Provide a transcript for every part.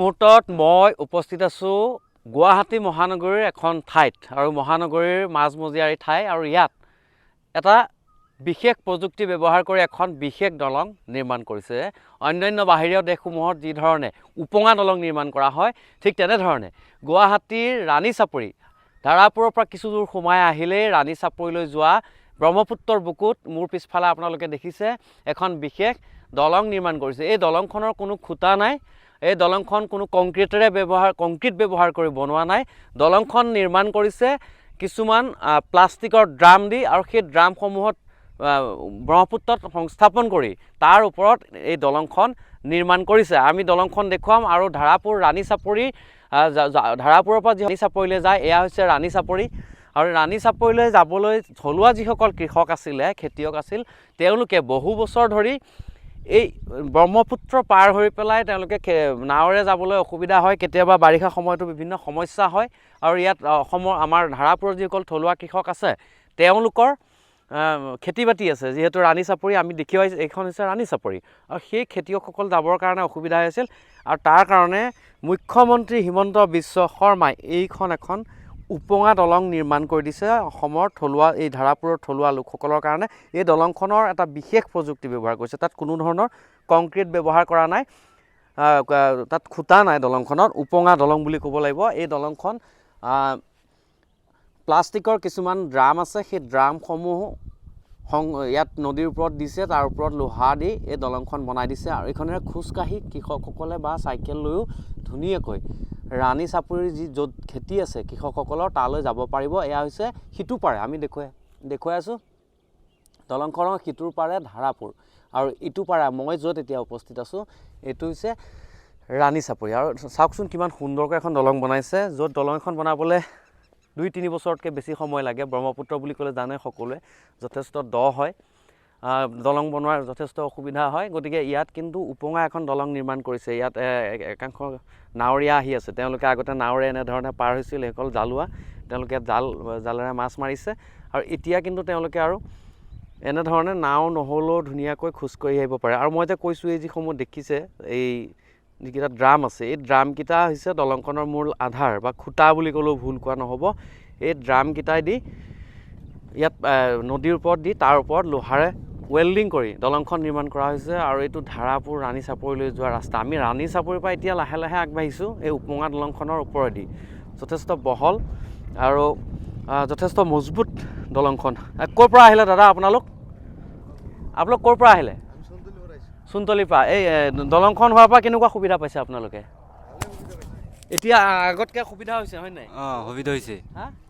মুহূৰ্তত মই উপস্থিত আছোঁ গুৱাহাটী মহানগৰীৰ এখন ঠাইত আৰু মহানগৰীৰ মাজমজিয়াৰী ঠাই আৰু ইয়াত এটা বিশেষ প্ৰযুক্তি ব্যৱহাৰ কৰি এখন বিশেষ দলং নিৰ্মাণ কৰিছে। অন্যান্য বাহিৰৰ দেশসমূহত যি ধৰণে উপঙা দলং নিৰ্মাণ কৰা হয় ঠিক তেনেধৰণে গুৱাহাটীৰ ৰাণী চাপৰি ধাৰাপুৰৰ পৰা কিছু দূৰ সোমাই আহিলেই ৰাণী চাপৰিলৈ যোৱা ব্ৰহ্মপুত্ৰৰ বুকুত মোৰ পিছফালে আপোনালোকে দেখিছে এখন বিশেষ দলং নিৰ্মাণ কৰিছে। এই দলংখনৰ কোনো খুঁটা নাই, এই দলংখন কোনো কংক্ৰিট ব্যৱহাৰ কৰি বনোৱা নাই। দলংখন নিৰ্মাণ কৰিছে কিছুমান প্লাষ্টিকৰ ড্ৰাম দি আৰু সেই ড্ৰামসমূহত ব্ৰহ্মপুত্ৰত সংস্থাপন কৰি তাৰ ওপৰত এই দলংখন নিৰ্মাণ কৰিছে। আমি দলংখন দেখুৱাম আৰু ধাৰাপুৰ ৰাণী চাপৰি ধাৰাপুৰৰ পৰা যি ৰাণী চাপৰিলৈ যায় এয়া হৈছে ৰাণী চাপৰি আৰু ৰাণী চাপৰিলৈ যাবলৈ থলুৱা যিসকল কৃষক আছিলে, খেতিয়ক আছিল, তেওঁলোকে বহু বছৰ ধৰি এই ব্ৰহ্মপুত্ৰ পাৰ হৈ পেলাই তেওঁলোকে নাৱেৰে যাবলৈ অসুবিধা হয়। কেতিয়াবা বাৰিষা সময়তো বিভিন্ন সমস্যা হয় আৰু ইয়াত আমাৰ ধাৰাপুৰৰ যিসকল থলুৱা কৃষক আছে তেওঁলোকৰ খেতি বাতি আছে। যিহেতু ৰাণী চাপৰি আমি দেখি পাইছোঁ এইখন হৈছে ৰাণী চাপৰি আৰু সেই খেতিয়কসকল যাবৰ কাৰণে অসুবিধা হৈছিল আৰু তাৰ কাৰণে মুখ্যমন্ত্ৰী হিমন্ত বিশ্ব শৰ্মাই এইখন এখন উপঙা দলং নিৰ্মাণ কৰি দিছে অসমৰ থলুৱা এই ধাৰাপুৰৰ থলুৱা লোকসকলৰ কাৰণে। এই দলংখনৰ এটা বিশেষ প্ৰযুক্তি ব্যৱহাৰ কৰিছে, তাত কোনো ধৰণৰ কংক্ৰিট ব্যৱহাৰ কৰা নাই, তাত খুঁটা নাই, দলংখনত উপঙা দলং বুলি ক'ব লাগিব। এই দলংখন প্লাষ্টিকৰ কিছুমান ড্ৰাম আছে, সেই ড্ৰামসমূহ ইয়াত নদীৰ ওপৰত দিছে, তাৰ ওপৰত লোহা দি এই দলংখন বনাই দিছে আৰু এইখনেৰে খোজকাঢ়ি কৃষকসকলে বা চাইকেল লৈও ধুনীয়াকৈ ৰাণী চাপৰিৰ য'ত খেতি আছে কৃষকসকলৰ তালৈ যাব পাৰিব। এয়া হৈছে সিটো পাৰে, আমি দেখুৱাই আছোঁ দলংখনৰ সিটোৰ পাৰে ধাৰাপুৰ আৰু ইটো পাৰে মই য'ত এতিয়া উপস্থিত আছোঁ এইটো হৈছে ৰাণী চাপৰি। আৰু চাওকচোন কিমান সুন্দৰকৈ এখন দলং বনাইছে, য'ত দলং এখন বনাবলৈ 2-3 বছৰতকৈ বেছি সময় লাগে। ব্ৰহ্মপুত্ৰ বুলি ক'লে জানে সকলোৱে যথেষ্ট দ হয়, দলং বনোৱাৰ যথেষ্ট অসুবিধা হয়। গতিকে ইয়াত কিন্তু উপঙা এখন দলং নিৰ্মাণ কৰিছে। ইয়াত একাংশ নাৱৰীয়া আহি আছে, তেওঁলোকে আগতে নাৱেৰে এনেধৰণে পাৰ হৈছিল, সেইসকল জালুৱা, তেওঁলোকে জালেৰে মাছ মাৰিছে আৰু এতিয়া কিন্তু তেওঁলোকে আৰু এনেধৰণে নাও নহ'লেও ধুনীয়াকৈ খোজকাঢ়ি আহিব পাৰে। আৰু মই যে কৈছোঁ এই যিসমূহ দেখিছে এই যিকেইটা ড্ৰাম আছে, এই ড্ৰামকেইটা হৈছে দলংখনৰ মূল আধাৰ বা খুঁটা বুলি ক'লেও ভুল কোৱা নহ'ব। এই ড্ৰামকেইটাই দি ইয়াত নদীৰ ওপৰত দি তাৰ ওপৰত লোহাৰে ৱেল্ডিং কৰি দলংখন নিৰ্মাণ কৰা হৈছে আৰু এইটো ধাৰাপুৰ ৰাণী চাপৰিলৈ যোৱা ৰাস্তা। আমি ৰাণী চাপৰিৰ পৰা এতিয়া লাহে লাহে আগবাঢ়িছোঁ এই উপঙা দলংখনৰ ওপৰেদি। যথেষ্ট বহল আৰু যথেষ্ট মজবুত দলংখন। ক'ৰ পৰা আহিলে দাদা আপোনালোক ক'ৰ পৰা আহিলে? চুনতলিৰ পৰা। এই দলংখন হোৱাৰ পৰা কেনেকুৱা সুবিধা পাইছে আপোনালোকে? এতিয়া আগতকৈ সুবিধা হৈছে হয় নাই? সুবিধা হৈছে,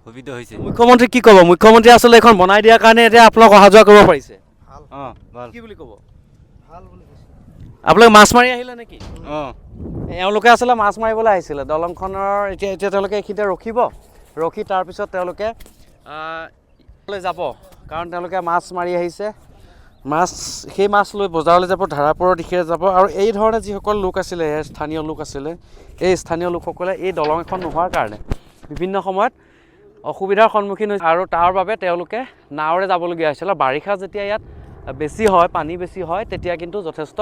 সুবিধা হৈছে। মুখ্যমন্ত্ৰী কি ক'ব? মুখ্যমন্ত্ৰী আচলতে এইখন বনাই দিয়াৰ কাৰণে এতিয়া আপোনালোক অহা যোৱা কৰিব পাৰিছে। কি বুলি ক'ব? আপোনালোকে মাছ মাৰি আহিলে নেকি? এওঁলোকে আচলতে মাছ মাৰিবলৈ আহিছিলে। দলংখনৰ এতিয়া তেওঁলোকে এইখিনিতে ৰখি তাৰপিছত তেওঁলোকে যাব, কাৰণ তেওঁলোকে মাছ মাৰি আহিছে। সেই মাছ লৈ বজাৰলৈ যাব, ধাৰাপুৰৰ দিশে যাব। আৰু এই ধৰণে যিসকল লোক আছিলে, স্থানীয় লোক আছিলে, এই স্থানীয় লোকসকলে এই দলং এখন নোহোৱাৰ কাৰণে বিভিন্ন সময়ত অসুবিধাৰ সন্মুখীন হৈছে আৰু তাৰ বাবে তেওঁলোকে নাৱেৰে যাবলগীয়া হৈছিল। আৰু বাৰিষা যেতিয়া ইয়াত বেছি হয়, পানী বেছি হয়, তেতিয়া কিন্তু যথেষ্ট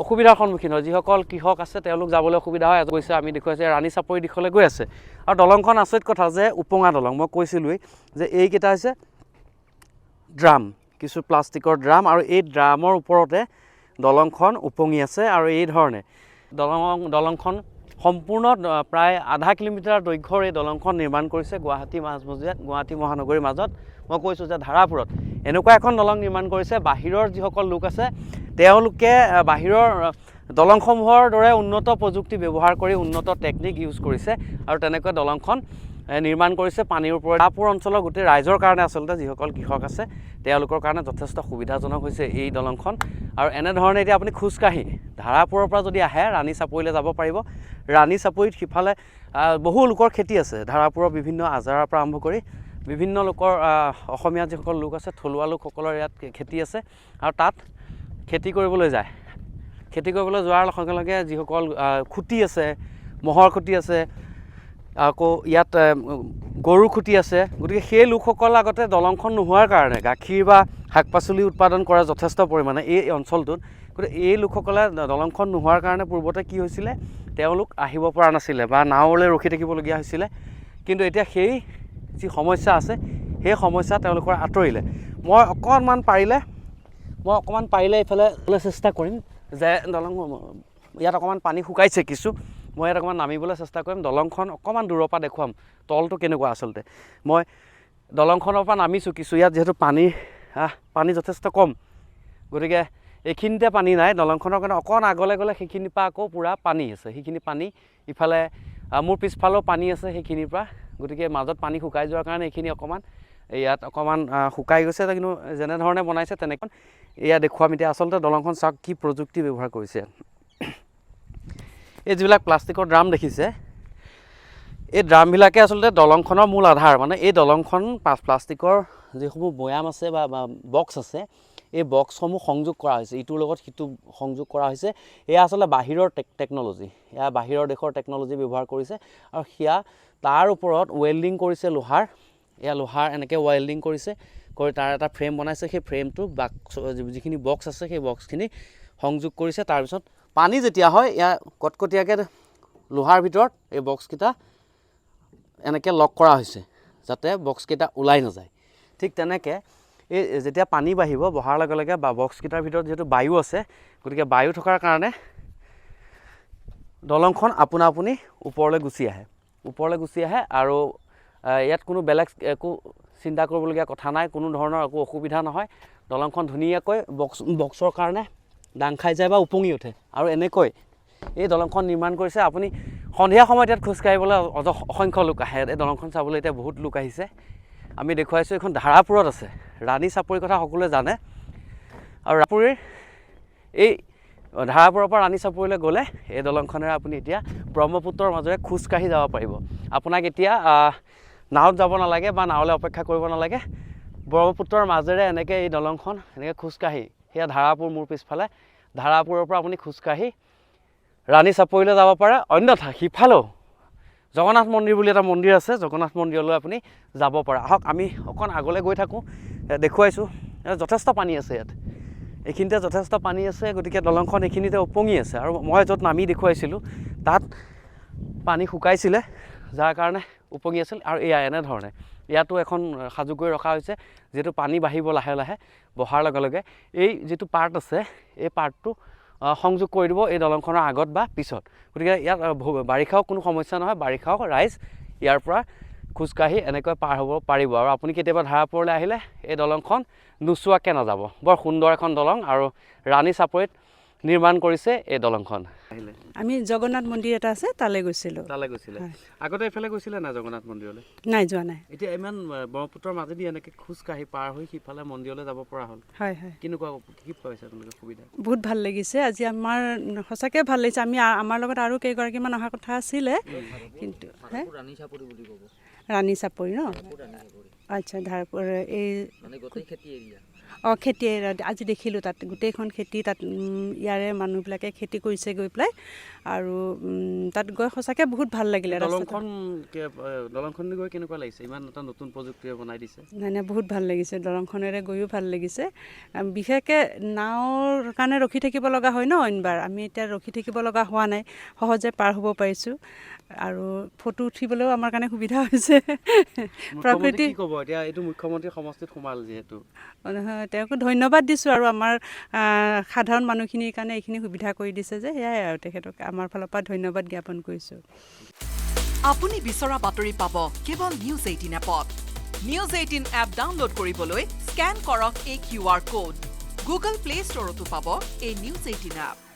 অসুবিধাৰ সন্মুখীন হয়। যিসকল কৃষক আছে তেওঁলোক যাবলৈ অসুবিধা হয়। গৈছে আমি দেখুৱাইছে ৰাণী চাপৰি দিশলৈ গৈ আছে আৰু দলংখন আচৰিত কথা যে উপঙা দলং। মই কৈছিলোঁৱেই যে এইকেইটা হৈছে ড্ৰাম, কিছু প্লাষ্টিকৰ ড্ৰাম আৰু এই ড্ৰামৰ ওপৰতে দলংখন উপঙি আছে। আৰু এই ধৰণে দলংখন সম্পূৰ্ণ প্ৰায় আধা কিলোমিটাৰ দৈৰ্ঘ্যৰ এই দলংখন নিৰ্মাণ কৰিছে গুৱাহাটী মাজমজিয়াত, গুৱাহাটী মহানগৰীৰ মাজত। মই কৈছোঁ যে ধাৰাপুৰত এনেকুৱা এখন দলং নিৰ্মাণ কৰিছে, বাহিৰৰ যিসকল লোক আছে তেওঁলোকে বাহিৰৰ দলংসমূহৰ দৰে উন্নত প্ৰযুক্তি ব্যৱহাৰ কৰি উন্নত টেকনিক ইউজ কৰিছে আৰু তেনেকৈ দলংখন নিৰ্মাণ কৰিছে পানীৰ ওপৰত। ধাৰাপুৰ অঞ্চলৰ গোটেই ৰাইজৰ কাৰণে আচলতে যিসকল কৃষক আছে তেওঁলোকৰ কাৰণে যথেষ্ট সুবিধাজনক হৈছে এই দলংখন। আৰু এনেধৰণে এতিয়া আপুনি খোজকাঢ়ি ধাৰাপুৰৰ পৰা যদি আহে ৰাণী চাপৰিলৈ যাব পাৰিব। ৰাণী চাপৰিত সিফালে বহু লোকৰ খেতি আছে, ধাৰাপুৰৰ বিভিন্ন আজাৰৰ পৰা আৰম্ভ কৰি বিভিন্ন লোকৰ অসমীয়া যিসকল লোক আছে থলুৱা লোকসকলৰ ইয়াত খেতি আছে আৰু তাত খেতি কৰিবলৈ যায়। খেতি কৰিবলৈ যোৱাৰ লগে লগে যিসকল খুঁটি আছে, মহৰ খুঁটি আছে, আকৌ ইয়াত গৰু খুঁটি আছে, গতিকে সেই লোকসকল আগতে দলংখন নোহোৱাৰ কাৰণে গাখীৰ বা শাক পাচলি উৎপাদন কৰে যথেষ্ট পৰিমাণে এই অঞ্চলটোত। গতিকে এই লোকসকলে দলংখন নোহোৱাৰ কাৰণে পূৰ্বতে কি হৈছিলে তেওঁলোক আহিব পৰা নাছিলে বা নাৱলৈ ৰখি থাকিবলগীয়া হৈছিলে কিন্তু এতিয়া সেই যি সমস্যা আছে সেই সমস্যা তেওঁলোকৰ আঁতৰিলে মই অকণমান পাৰিলে এইফালে চেষ্টা কৰিম যে দলং ইয়াত অকণমান পানী শুকাইছে কিছু মই ইয়াত অকণমান নামিবলৈ চেষ্টা কৰিম দলংখন অকণমান দূৰৰ পৰা দেখুৱাম তলটো কেনেকুৱা আচলতে মই দলংখনৰ পৰা নামিছোঁ কিছু ইয়াত যিহেতু পানী যথেষ্ট কম গতিকে এইখিনিতে পানী নাই দলংখনৰ কাৰণে অকণ আগলৈ গ'লে সেইখিনিৰ পৰা আকৌ পূৰা পানী আছে সেইখিনি পানী ইফালে মোৰ পিছফালেও পানী আছে সেইখিনিৰ পৰা গতিকে মাজত পানী শুকাই যোৱাৰ কাৰণে এইখিনি অকণমান ইয়াত অকণমান শুকাই গৈছে কিন্তু যেনেধৰণে বনাইছে তেনেকৈ এয়া দেখুৱাম এতিয়া আচলতে দলংখন চাওক কি প্ৰযুক্তি ব্যৱহাৰ কৰিছে এই যিবিলাক প্লাষ্টিকৰ ড্ৰাম দেখিছে এই ড্ৰামবিলাকে আচলতে দলংখনৰ মূল আধাৰ মানে এই দলংখন প্লাষ্টিকৰ যিসমূহ বৈয়াম আছে বা বক্স আছে এই বক্সসমূহ সংযোগ কৰা হৈছে ইটোৰ লগত সিটো সংযোগ কৰা হৈছে এয়া আচলতে বাহিৰৰ টেকন'লজি এয়া বাহিৰৰ দেশৰ টেকন'লজি ব্যৱহাৰ কৰিছে আৰু সেয়া তাৰ ওপৰত ৱেল্ডিং কৰিছে লোহাৰ এনেকৈ ৱেল্ডিং কৰিছে কৰি তাৰ এটা ফ্ৰেম বনাইছে সেই ফ্ৰেমটো যিখিনি বক্স আছে সেই বক্সখিনি সংযোগ কৰিছে তাৰপিছত পানী যেতিয়া হয় ইয়াৰ কটকটীয়াকৈ লোহাৰ ভিতৰত এই বক্সকেইটা এনেকৈ লক কৰা হৈছে যাতে বক্সকেইটা ওলাই নাযায় ঠিক তেনেকৈ এই যেতিয়া পানী বঢ়াৰ লগে লগে বা বক্সকেইটাৰ ভিতৰত যিহেতু বায়ু আছে গতিকে বায়ু থকাৰ কাৰণে দলংখন আপোনা আপুনি ওপৰলৈ গুচি আহে আৰু ইয়াত কোনো বেলেগ একো চিন্তা কৰিবলগীয়া কথা নাই কোনো ধৰণৰ একো অসুবিধা নহয় দলংখন ধুনীয়াকৈ বক্সৰ কাৰণে দাং খাই যায় বা উপঙি উঠে আৰু এনেকৈ এই দলংখন নিৰ্মাণ কৰিছে আপুনি সন্ধিয়া সময়ত ইয়াত খোজকাঢ়িবলৈ অসংখ্য লোক আহে এই দলংখন চাবলৈ এতিয়া বহুত লোক আহিছে আমি দেখুৱাইছোঁ এইখন ধাৰাপুৰত আছে ৰাণী চাপৰিৰ কথা সকলোৱে জানে আৰু এই ধাৰাপুৰৰ পৰা ৰাণী চাপৰিলৈ গ'লে এই দলংখনেৰে আপুনি এতিয়া ব্ৰহ্মপুত্ৰৰ মাজেৰে খোজকাঢ়ি যাব পাৰিব আপোনাক এতিয়া নাৱত যাব নালাগে বা নাৱলৈ অপেক্ষা কৰিব নালাগে ব্ৰহ্মপুত্ৰৰ মাজেৰে এনেকৈ এই দলংখন এনেকৈ খোজকাঢ়ি সেয়া ধাৰাপুৰ মোৰ পিছফালে ধাৰাপুৰৰ পৰা আপুনি খোজকাঢ়ি ৰাণী চাপৰিলৈ যাব পাৰে অন্যথা সিফালেও জগন্নাথ মন্দিৰ বুলি এটা মন্দিৰ আছে জগন্নাথ মন্দিৰলৈ আপুনি যাব পাৰে আহক আমি অকণ আগলৈ গৈ থাকোঁ দেখুৱাইছোঁ যথেষ্ট পানী আছে ইয়াত এইখিনিতে যথেষ্ট পানী আছে গতিকে দলংখন এইখিনিতে উপঙি আছে আৰু মই য'ত নামি দেখুৱাইছিলোঁ তাত পানী শুকাইছিলে যাৰ কাৰণে উপঙি আছিল আৰু এয়া এনেধৰণে ইয়াতো এখন সাজু কৰি ৰখা হৈছে যিহেতু পানী বাঢ়িব লাহে লাহে বহাৰ লগে লগে এই যিটো পাৰ্ট আছে এই পাৰ্টটো সংযোগ কৰি দিব এই দলংখনৰ আগত বা পিছত গতিকে ইয়াত বাৰিষাও কোনো সমস্যা নহয় বাৰিষাও ৰাইজ ইয়াৰ পৰা খোজকাঢ়ি এনেকৈ পাৰ হ'ব পাৰিব আৰু আপুনি কেতিয়াবা ধাৰাপুৰলৈ আহিলে এই দলংখন নোচোৱাকৈ নাযাব বৰ সুন্দৰ এখন দলং আৰু ৰাণী চাপৰিত নিৰ্মাণ কৰিছে এই দলংখন আমি জগন্নাথ মন্দিৰ এটা আছে তালৈ গৈছিলোঁ আগতে এইফালে গৈছিলে না জগন্নাথ মন্দিৰলৈ নাই যোৱা নাই এতিয়া ইমান ব্ৰহ্মপুত্ৰৰ মাজেদি এনেকৈ খোজকাঢ়ি পাৰ হৈ সিফালে মন্দিৰলৈ যাব পৰা হ'ল হয় কেনেকুৱা কি পাইছে আপোনালোকে সুবিধা বহুত ভাল লাগিছে আজি আমাৰ সঁচাকৈ ভাল লাগিছে আমি আমাৰ লগত আৰু কেইগৰাকীমান অহা কথা আছিলে কিন্তু ৰাণী চাপৰি ন আচ্ছা ধাৰপুৰ এই খেতি আজি দেখিলোঁ তাত গোটেইখন খেতি তাত ইয়াৰে মানুহবিলাকে খেতি কৰিছে গৈ পেলাই আৰু তাত গৈ সঁচাকৈ বহুত ভাল লাগিলে দলংখন গৈ কেনেকুৱা লাগিছে ইমান এটা নতুন প্ৰযুক্তিৰে বনাই দিছে নাই বহুত ভাল লাগিছে দলংখনেৰে গৈও ভাল লাগিছে বিশেষকৈ নাৱৰ কাৰণে ৰখি থাকিব লগা হয় ন অইনবাৰ আমি এতিয়া ৰখি থাকিব লগা হোৱা নাই সহজে পাৰ হ'ব পাৰিছোঁ আৰু ফটো উঠিবলৈও আমাৰ কাৰণে সুবিধা হৈছে প্ৰকৃতি কি ক'ব এতিয়া এইটো মুখ্যমন্ত্ৰী সমষ্টিত সোমাল যিহেতু তেওঁকো ধন্যবাদ দিছোঁ আৰু আমাৰ সাধাৰণ মানুহখিনিৰ কাৰণে এইখিনি সুবিধা কৰি দিছে যে সেয়াই আৰু তেখেতক আমাৰ ফালৰ পৰা ধন্যবাদ জ্ঞাপন কৰিছোঁ আপুনি বিচৰা বাতৰি পাব কেৱল নিউজ 18 এপত নিউজ 18 এপ ডাউনলোড কৰিবলৈ স্কেন কৰক এই QR কোড গুগল প্লে ষ্টৰতো পাব এই নিউজ 18 এপ